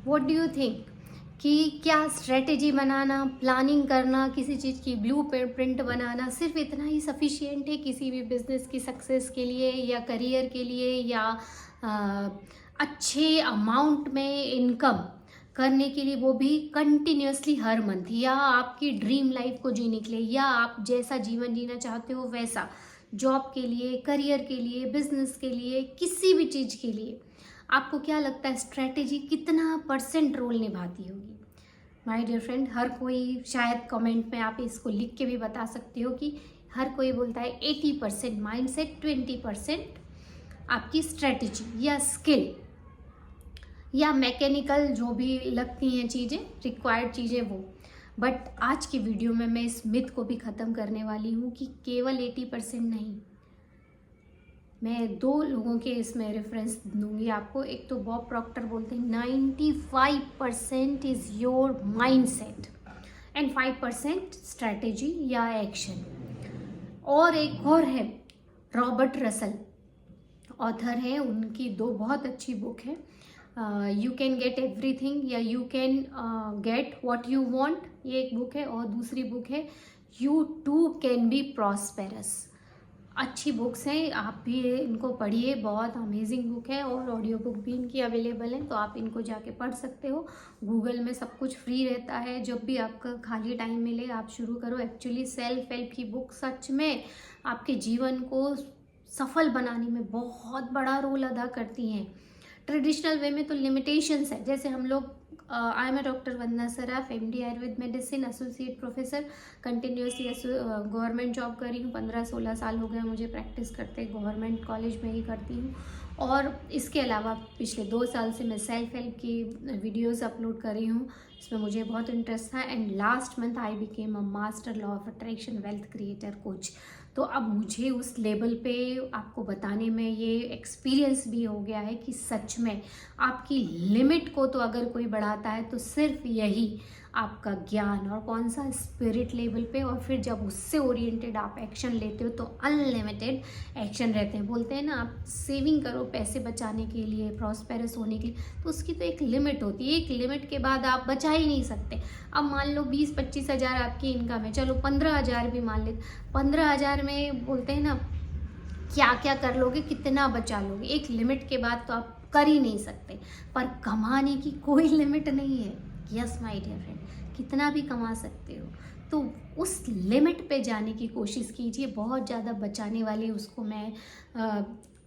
What do you think कि क्या strategy बनाना, planning करना, किसी चीज़ की ब्लू प्रिंट बनाना सिर्फ इतना ही सफिशिएंट है किसी भी बिजनेस की सक्सेस के लिए या करियर के लिए या अ, अच्छे अमाउंट में इनकम करने के लिए, वो भी कंटिन्यूअसली हर मंथ, या आपकी ड्रीम लाइफ को जीने के लिए, या आप जैसा जीवन जीना चाहते हो वैसा, जॉब के लिए, करियर के लिए, बिजनेस के लिए, किसी भी चीज़ के लिए आपको क्या लगता है स्ट्रैटेजी कितना परसेंट रोल निभाती होगी? माय डियर फ्रेंड, हर कोई शायद कमेंट में आप इसको लिख के भी बता सकते हो कि हर कोई बोलता है 80% माइंडसेट, 20% आपकी स्ट्रैटेजी या स्किल या मैकेनिकल जो भी लगती हैं चीज़ें, रिक्वायर्ड चीज़ें वो। बट आज की वीडियो में मैं इस मिथ को भी ख़त्म करने वाली हूँ कि केवल 80% नहीं। मैं 2 लोगों के इसमें रेफरेंस दूंगी आपको। एक तो बॉब प्रॉक्टर बोलते हैं 95% is your mindset and 5% strategy या एक्शन। और एक और है रॉबर्ट रसल, ऑथर है, उनकी 2 बहुत अच्छी बुक है, यू कैन गेट एवरीथिंग या you can get what you want, ये एक बुक है। और दूसरी बुक है you too can be prosperous. अच्छी बुक्स हैं, आप भी इनको पढ़िए, बहुत अमेजिंग बुक है। और ऑडियो बुक भी इनकी अवेलेबल है, तो आप इनको जाके पढ़ सकते हो। गूगल में सब कुछ फ्री रहता है, जब भी आपका खाली टाइम मिले आप शुरू करो। एक्चुअली सेल्फ हेल्प की बुक सच में आपके जीवन को सफल बनाने में बहुत बड़ा रोल अदा करती हैं। ट्रेडिशनल वे में तो लिमिटेशंस है, जैसे हम लोग, I am a doctor Vandana Saraf, MD Ayurveda medicine, associate professor, continuously government job कर रही हूँ। 15-16 साल हो गए मुझे प्रैक्टिस करते, गवर्नमेंट कॉलेज में ही करती हूँ। और इसके अलावा पिछले 2 साल से मैं सेल्फ हेल्प की वीडियोस अपलोड कर रही हूँ, इसमें मुझे बहुत इंटरेस्ट था। And last month I became a master law of attraction wealth creator coach. तो अब मुझे उस लेवल पे आपको बताने में ये एक्सपीरियंस भी हो गया है कि सच में आपकी लिमिट को तो अगर कोई बढ़ाता है तो सिर्फ यही आपका ज्ञान, और कौन सा, स्पिरिट लेवल पे। और फिर जब उससे ओरिएंटेड आप एक्शन लेते हो तो अनलिमिटेड एक्शन रहते हैं। बोलते हैं ना, आप सेविंग करो पैसे बचाने के लिए, प्रॉस्पेरस होने के लिए, तो उसकी तो एक लिमिट होती है। एक लिमिट के बाद आप बचा ही नहीं सकते। अब मान लो 20-25 हज़ार आपकी इनकम है, चलो 15,000 भी मान लेते, 15,000 में बोलते हैं ना क्या क्या कर लोगे, कितना बचा लोगे, एक लिमिट के बाद तो आप कर ही नहीं सकते। पर कमाने की कोई लिमिट नहीं है। यस माय डियर फ्रेंड, कितना भी कमा सकते हो। तो उस लिमिट पे जाने की कोशिश कीजिए। बहुत ज़्यादा बचाने वाली उसको मैं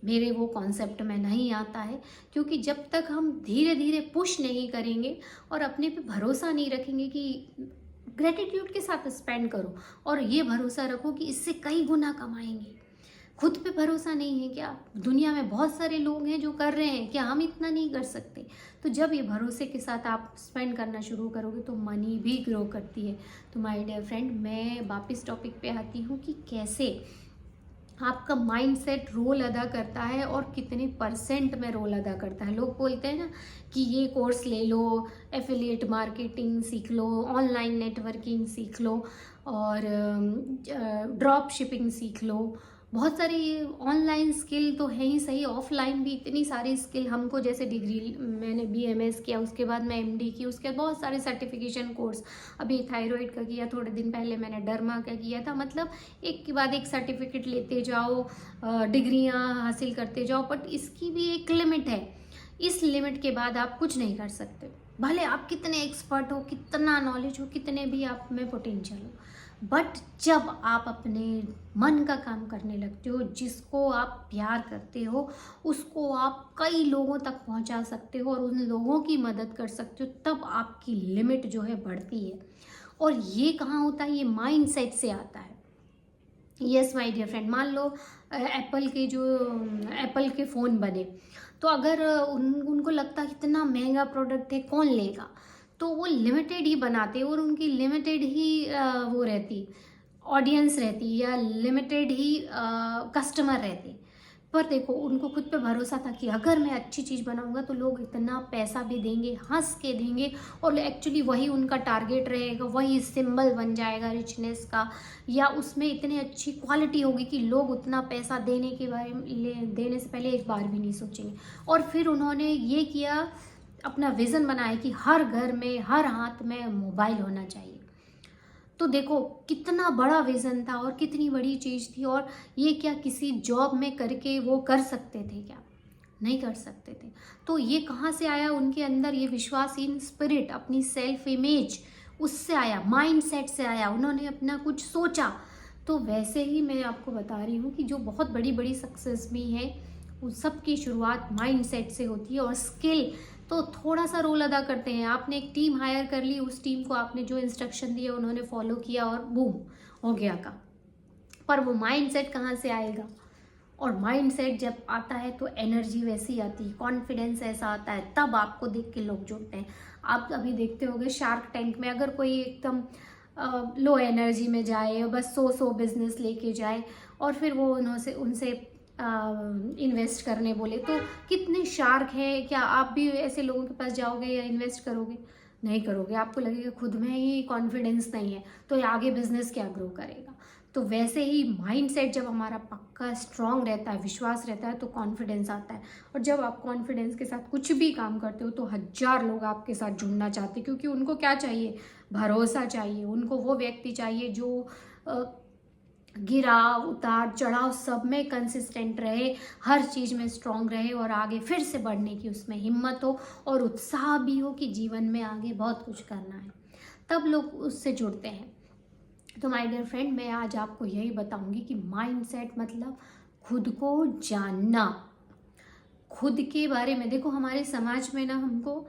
मेरे वो कॉन्सेप्ट में नहीं आता है, क्योंकि जब तक हम धीरे धीरे पुश नहीं करेंगे और अपने पे भरोसा नहीं रखेंगे कि ग्रेटिट्यूड के साथ स्पेंड करो और ये भरोसा रखो कि इससे कई गुना कमाएंगे। खुद पे भरोसा नहीं है क्या? दुनिया में बहुत सारे लोग हैं जो कर रहे हैं, क्या हम इतना नहीं कर सकते? तो जब ये भरोसे के साथ आप स्पेंड करना शुरू करोगे तो मनी भी ग्रो करती है। तो माय डियर फ्रेंड, मैं वापस टॉपिक पे आती हूँ कि कैसे आपका माइंडसेट रोल अदा करता है और कितने परसेंट में रोल अदा करता है। लोग बोलते हैं ना कि ये कोर्स ले लो, एफिलिएट मार्केटिंग सीख लो, ऑनलाइन नेटवर्किंग सीख लो, और ड्रॉप शिपिंग सीख लो। बहुत सारी ऑनलाइन स्किल तो है ही सही, ऑफलाइन भी इतनी सारी स्किल हमको, जैसे डिग्री मैंने BMS किया, उसके बाद मैं MD की, उसके बाद बहुत सारे सर्टिफिकेशन कोर्स, अभी थायराइड का किया, थोड़े दिन पहले मैंने डर्मा का किया था। मतलब एक के बाद एक सर्टिफिकेट लेते जाओ, डिग्रियां हासिल करते जाओ, बट इसकी भी एक लिमिट है। इस लिमिट के बाद आप कुछ नहीं कर सकते, भले आप कितने एक्सपर्ट हो, कितना नॉलेज हो, कितने भी आप में पोटेंशियल हो। बट जब आप अपने मन का काम करने लगते हो, जिसको आप प्यार करते हो, उसको आप कई लोगों तक पहुंचा सकते हो और उन लोगों की मदद कर सकते हो, तब आपकी लिमिट जो है बढ़ती है। और ये कहाँ होता है? ये माइंडसेट से आता है। यस माय डियर फ्रेंड, मान लो एप्पल के फ़ोन बने, तो अगर उनको लगता है इतना महंगा प्रोडक्ट है, कौन लेगा, तो वो लिमिटेड ही बनाते और उनकी लिमिटेड ही वो रहती, ऑडियंस रहती, या लिमिटेड ही कस्टमर रहते। पर देखो, उनको खुद पे भरोसा था कि अगर मैं अच्छी चीज़ बनाऊंगा तो लोग इतना पैसा भी देंगे, हंस के देंगे, और एक्चुअली वही उनका टारगेट रहेगा, वही सिंबल बन जाएगा रिचनेस का, या उसमें इतनी अच्छी क्वालिटी होगी कि लोग उतना पैसा देने के बारे में देने से पहले एक बार भी नहीं सोचेंगे। और फिर उन्होंने ये किया, अपना विज़न बनाए कि हर घर में, हर हाथ में मोबाइल होना चाहिए। तो देखो कितना बड़ा विज़न था और कितनी बड़ी चीज़ थी, और ये क्या किसी जॉब में करके वो कर सकते थे क्या? नहीं कर सकते थे। तो ये कहाँ से आया उनके अंदर, ये विश्वास, इन स्पिरिट, अपनी सेल्फ इमेज, उससे आया, माइंडसेट से आया। उन्होंने अपना कुछ सोचा। तो वैसे ही मैं आपको बता रही हूँ कि जो बहुत बड़ी बड़ी सक्सेस भी है, उस सब की शुरुआत माइंडसेट से होती है। और स्किल तो थोड़ा सा रोल अदा करते हैं। आपने एक टीम हायर कर ली, उस टीम को आपने जो इंस्ट्रक्शन दिए उन्होंने फॉलो किया और बूम हो गया का। पर वो माइंडसेट कहाँ से आएगा? और माइंडसेट जब आता है तो एनर्जी वैसी आती है, कॉन्फिडेंस ऐसा आता है, तब आपको देख के लोग जुड़ते हैं। आप अभी देखते होंगे शार्क टैंक में, अगर कोई एकदम लो एनर्जी में जाए, बस सो बिजनेस लेके जाए और फिर वो उनसे इन्वेस्ट करने बोले, तो कितने शार्क हैं। क्या आप भी ऐसे लोगों के पास जाओगे या इन्वेस्ट करोगे? नहीं करोगे। आपको लगेगा खुद में ही कॉन्फिडेंस नहीं है, तो ये आगे बिजनेस क्या ग्रो करेगा। तो वैसे ही माइंडसेट जब हमारा पक्का स्ट्रांग रहता है, विश्वास रहता है, तो कॉन्फिडेंस आता है। और जब आप कॉन्फिडेंस के साथ कुछ भी काम करते हो तो 1000 लोग आपके साथ जुड़ना चाहते हैं, क्योंकि उनको क्या चाहिए? भरोसा चाहिए। उनको वो व्यक्ति चाहिए जो गिराव उतार चढ़ाव सब में कंसिस्टेंट रहे, हर चीज़ में स्ट्रांग रहे और आगे फिर से बढ़ने की उसमें हिम्मत हो और उत्साह भी हो कि जीवन में आगे बहुत कुछ करना है, तब लोग उससे जुड़ते हैं। तो माय डियर फ्रेंड, मैं आज आपको यही बताऊंगी कि माइंडसेट मतलब खुद को जानना, खुद के बारे में। देखो हमारे समाज में ना हमको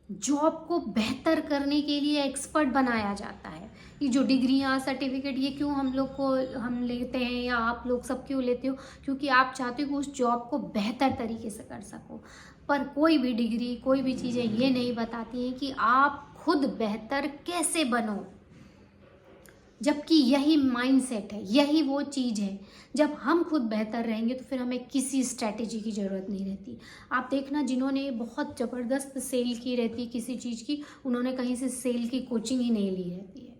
जॉब को बेहतर करने के लिए एक्सपर्ट बनाया जाता है। ये जो डिग्रियां, सर्टिफिकेट, ये क्यों हम लेते हैं या आप लोग सब क्यों लेते हो? क्योंकि आप चाहते हो कि उस जॉब को बेहतर तरीके से कर सको। पर कोई भी डिग्री, कोई भी चीज़ें ये नहीं बताती हैं कि आप खुद बेहतर कैसे बनो। जबकि यही माइंडसेट है, यही वो चीज़ है। जब हम खुद बेहतर रहेंगे तो फिर हमें किसी स्ट्रैटेजी की ज़रूरत नहीं रहती। आप देखना, जिन्होंने बहुत ज़बरदस्त सेल की रहती किसी चीज़ की, उन्होंने कहीं से सेल की कोचिंग ही नहीं ली रहती है।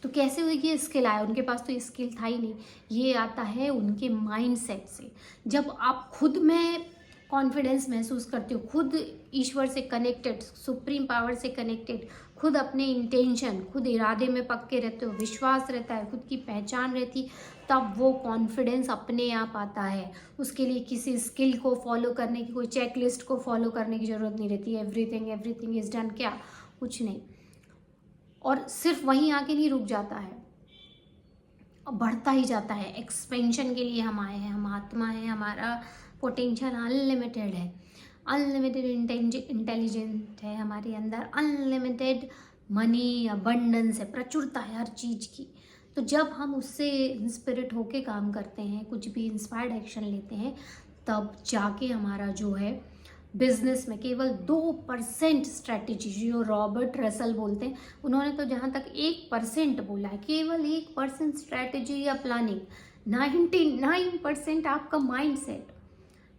तो कैसे हुई ये स्किल आया? उनके पास तो ये स्किल था ही नहीं। ये आता है उनके माइंडसेट से। जब आप खुद में कॉन्फिडेंस महसूस करते हो, खुद ईश्वर से कनेक्टेड, सुप्रीम पावर से कनेक्टेड, खुद अपने इंटेंशन, खुद इरादे में पक्के रहते हो, विश्वास रहता है, खुद की पहचान रहती, तब वो कॉन्फिडेंस अपने आप आता है। उसके लिए किसी स्किल को फॉलो करने की, कोई चेकलिस्ट को फॉलो करने की ज़रूरत नहीं रहती। एवरीथिंग इज़ डन, क्या? कुछ नहीं। और सिर्फ वहीं आके नहीं रुक जाता है, बढ़ता ही जाता है। एक्सपेंशन के लिए हम आए हैं, हम आत्मा है, हमारा पोटेंशियल अनलिमिटेड है, अनलिमिटेड इंटेलिजेंट है हमारे अंदर, अनलिमिटेड मनी अबंडेंस है, प्रचुरता है हर चीज़ की। तो जब हम उससे इंस्पिरिट होके काम करते हैं, कुछ भी इंस्पायर्ड एक्शन लेते हैं, तब जाके हमारा जो है बिजनेस में केवल 2% स्ट्रैटेजी, जो रॉबर्ट रसल बोलते हैं, उन्होंने तो जहाँ तक 1% बोला है, केवल 1% स्ट्रैटेजी या प्लानिंग, 99% आपका माइंडसेट।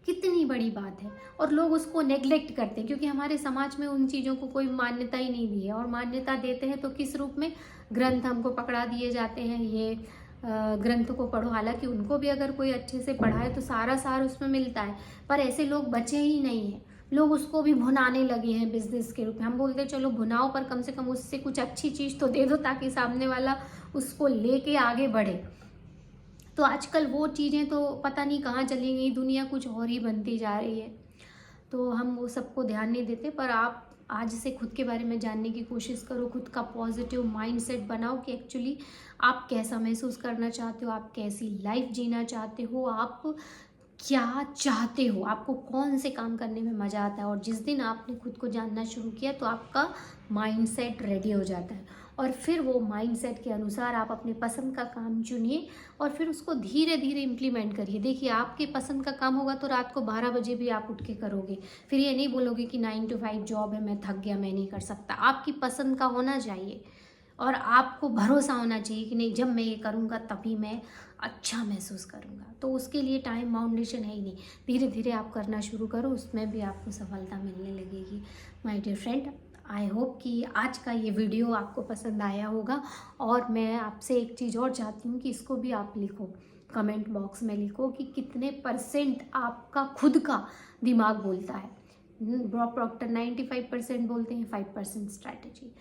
कितनी बड़ी बात है। और लोग उसको नेग्लेक्ट करते हैं, क्योंकि हमारे समाज में उन चीज़ों को कोई मान्यता ही नहीं दी है। और मान्यता देते हैं तो किस रूप में? ग्रंथ हमको पकड़ा दिए जाते हैं, ये ग्रंथ को पढ़ो। हालांकि उनको भी अगर कोई अच्छे से पढ़ाए तो सारा सार उसमें मिलता है, पर ऐसे लोग बचे ही नहीं हैं। लोग उसको भी भुनाने लगे हैं बिजनेस के रूप में। हम बोलते हैं चलो भुनाओ, पर कम से कम उससे कुछ अच्छी चीज़ तो दे दो ताकि सामने वाला उसको लेके आगे बढ़े। तो आजकल वो चीज़ें तो पता नहीं कहाँ चली गई, दुनिया कुछ और ही बनती जा रही है। तो हम वो सबको ध्यान नहीं देते। पर आप आज से खुद के बारे में जानने की कोशिश करो, खुद का पॉजिटिव माइंडसेट बनाओ कि एक्चुअली आप कैसा महसूस करना चाहते हो, आप कैसी लाइफ जीना चाहते हो, आप क्या चाहते हो, आपको कौन से काम करने में मज़ा आता है। और जिस दिन आपने खुद को जानना शुरू किया तो आपका माइंडसेट रेडी हो जाता है, और फिर वो माइंडसेट के अनुसार आप अपने पसंद का काम चुनिए और फिर उसको धीरे धीरे इम्प्लीमेंट करिए। देखिए, आपके पसंद का काम होगा तो रात को 12 बजे भी आप उठ के करोगे। फिर ये नहीं बोलोगे कि 9 to 5 जॉब है, मैं थक गया, मैं नहीं कर सकता। आपकी पसंद का होना चाहिए और आपको भरोसा होना चाहिए कि नहीं, जब मैं ये करूँगा तभी मैं अच्छा महसूस करूँगा। तो उसके लिए टाइम बाउंडेशन है ही नहीं। धीरे धीरे आप करना शुरू करो, उसमें भी आपको सफलता मिलने लगेगी। My dear friend, I hope कि आज का ये वीडियो आपको पसंद आया होगा। और मैं आपसे एक चीज़ और चाहती हूँ कि इसको भी आप लिखो, कमेंट बॉक्स में लिखो कि कितने % आपका खुद का दिमाग बोलता है। बॉब प्रॉक्टर 95% बोलते हैं, 5% स्ट्रैटेजी।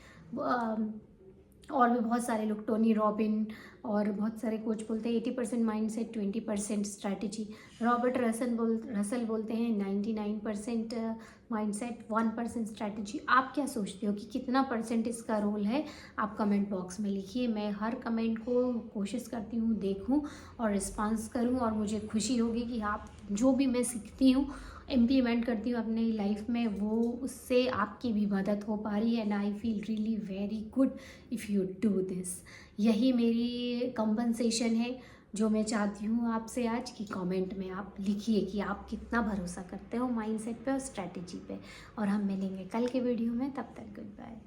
और भी बहुत सारे लोग, टोनी रॉबिन और बहुत सारे कोच बोलते हैं 80% माइंडसेट, 20% स्ट्रैटेजी। रॉबर्ट रसल बोलते हैं 99% माइंडसेट, 1% स्ट्रैटेजी। आप क्या सोचते हो कि कितना परसेंट इसका रोल है? आप कमेंट बॉक्स में लिखिए। मैं हर कमेंट को कोशिश करती हूँ देखूँ और रिस्पॉन्स करूँ, और मुझे खुशी होगी कि आप जो भी मैं सीखती हूँ, इम्प्लीमेंट करती हूँ अपनी लाइफ में, वो उससे आपकी भी मदद हो पा रही है। And I feel really very good if you do this. यही मेरी कंपनसेशन है जो मैं चाहती हूँ आपसे आज, कि कमेंट में आप लिखिए कि आप कितना भरोसा करते हो माइंडसेट पे और स्ट्रैटेजी पे। और हम मिलेंगे कल के वीडियो में, तब तक गुड बाय।